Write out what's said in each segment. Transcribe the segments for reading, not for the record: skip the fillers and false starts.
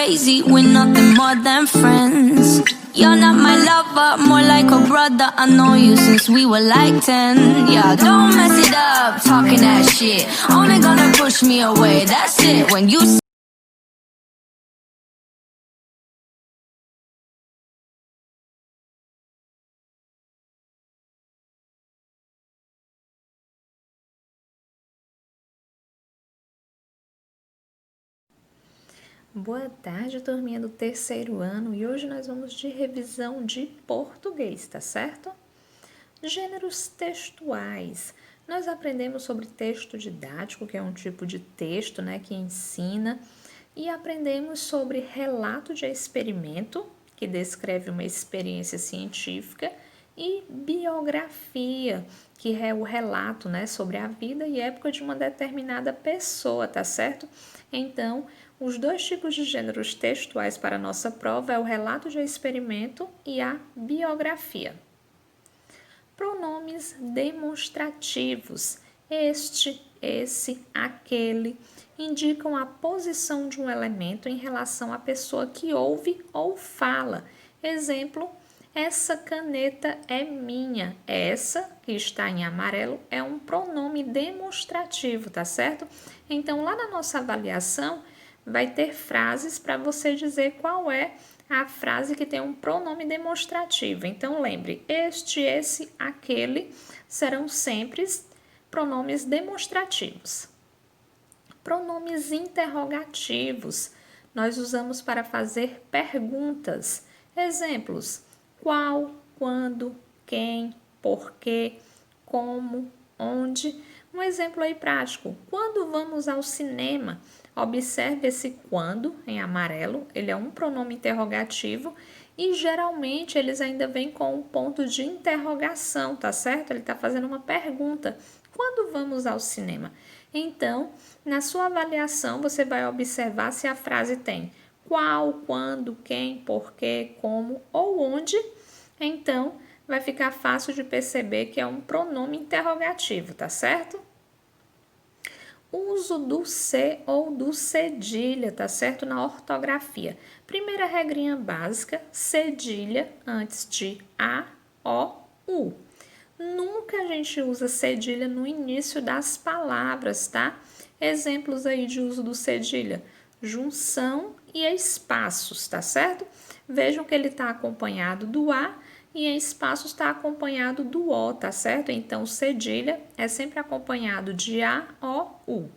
crazy, we're nothing more than friends. You're not my lover, more like a brother. I know you since we were like 10. Yeah, don't mess it up, talking that shit. Only gonna push me away, that's it. When you Boa tarde, turminha do terceiro ano, e hoje nós vamos de revisão de português, tá certo? Gêneros textuais. Nós aprendemos sobre texto didático, que é um tipo de texto, né, que ensina, e aprendemos sobre relato de experimento, que descreve uma experiência científica, e biografia, que é o relato, né, sobre a vida e época de uma determinada pessoa, tá certo? Então, os dois tipos de gêneros textuais para a nossa prova é o relato de experimento e a biografia. Pronomes demonstrativos. Este, esse, aquele indicam a posição de um elemento em relação à pessoa que ouve ou fala. Exemplo: essa caneta é minha. Essa, que está em amarelo, é um pronome demonstrativo, tá certo? Então, lá na nossa avaliação, vai ter frases para você dizer qual é a frase que tem um pronome demonstrativo. Então, lembre, este, esse, aquele serão sempre pronomes demonstrativos. Pronomes interrogativos nós usamos para fazer perguntas. Exemplos: qual, quando, quem, porquê, como, onde. Um exemplo aí prático: quando vamos ao cinema? Observe esse quando em amarelo, ele é um pronome interrogativo e geralmente eles ainda vêm com um ponto de interrogação, tá certo? Ele está fazendo uma pergunta: quando vamos ao cinema? Então, na sua avaliação, você vai observar se a frase tem qual, quando, quem, porquê, como ou onde. Então, vai ficar fácil de perceber que é um pronome interrogativo, tá certo? Uso do se ou do cedilha, tá certo? Na ortografia. Primeira regrinha básica: cedilha antes de a, o, u. Nunca a gente usa cedilha no início das palavras, tá? Exemplos aí de uso do cedilha: junção e espaços, tá certo? Vejam que ele está acompanhado do a e em espaços está acompanhado do o, tá certo? Então, cedilha é sempre acompanhado de a, o, u.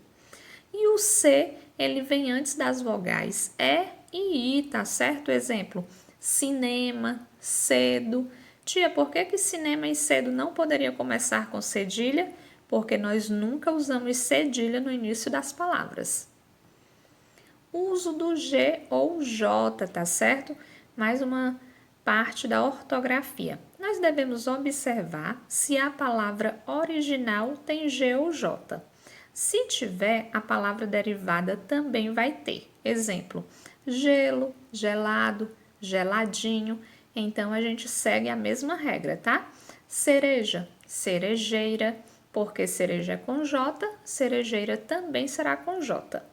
E o c, ele vem antes das vogais e e i, tá certo? Exemplo: cinema, cedo. Tia, por que cinema e cedo não poderia começar com cedilha? Porque nós nunca usamos cedilha no início das palavras. Uso do G ou J, tá certo? Mais uma parte da ortografia. Nós devemos observar se a palavra original tem G ou J. Se tiver, a palavra derivada também vai ter. Exemplo: gelo, gelado, geladinho. Então, a gente segue a mesma regra, tá? Cereja, cerejeira. Porque cereja é com J, cerejeira também será com J.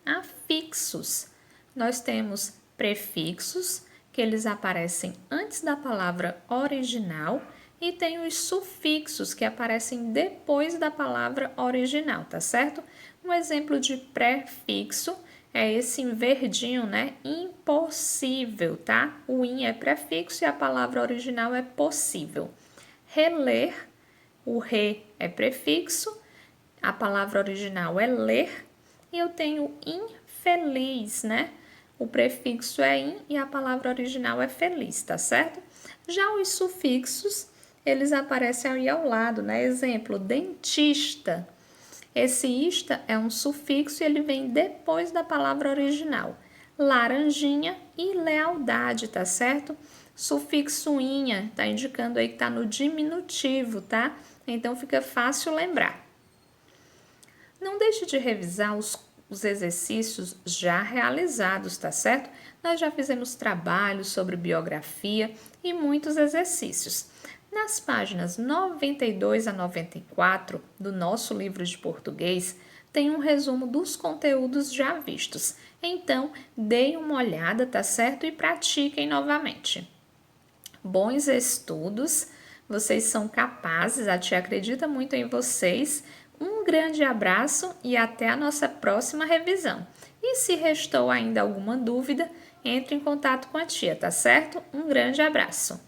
Afixos. Nós temos prefixos, que eles aparecem antes da palavra original, e tem os sufixos, que aparecem depois da palavra original, tá certo? Um exemplo de prefixo é esse em verdinho, né? Impossível, tá? O in é prefixo e a palavra original é possível. Reler, o re é prefixo, a palavra original é ler, e eu tenho infeliz, né? O prefixo é in e a palavra original é feliz, tá certo? Já os sufixos, eles aparecem aí ao lado, né? Exemplo: dentista. Esse ista é um sufixo e ele vem depois da palavra original. Laranjinha e lealdade, tá certo? Sufixo inha, tá indicando aí que tá no diminutivo, tá? Então fica fácil lembrar. Não deixe de revisar os exercícios já realizados, tá certo? Nós já fizemos trabalhos sobre biografia e muitos exercícios. Nas páginas 92 a 94 do nosso livro de português, tem um resumo dos conteúdos já vistos. Então, deem uma olhada, tá certo? E pratiquem novamente. Bons estudos, vocês são capazes, a tia acredita muito em vocês. Um grande abraço e até a nossa próxima revisão. E se restou ainda alguma dúvida, entre em contato com a tia, tá certo? Um grande abraço.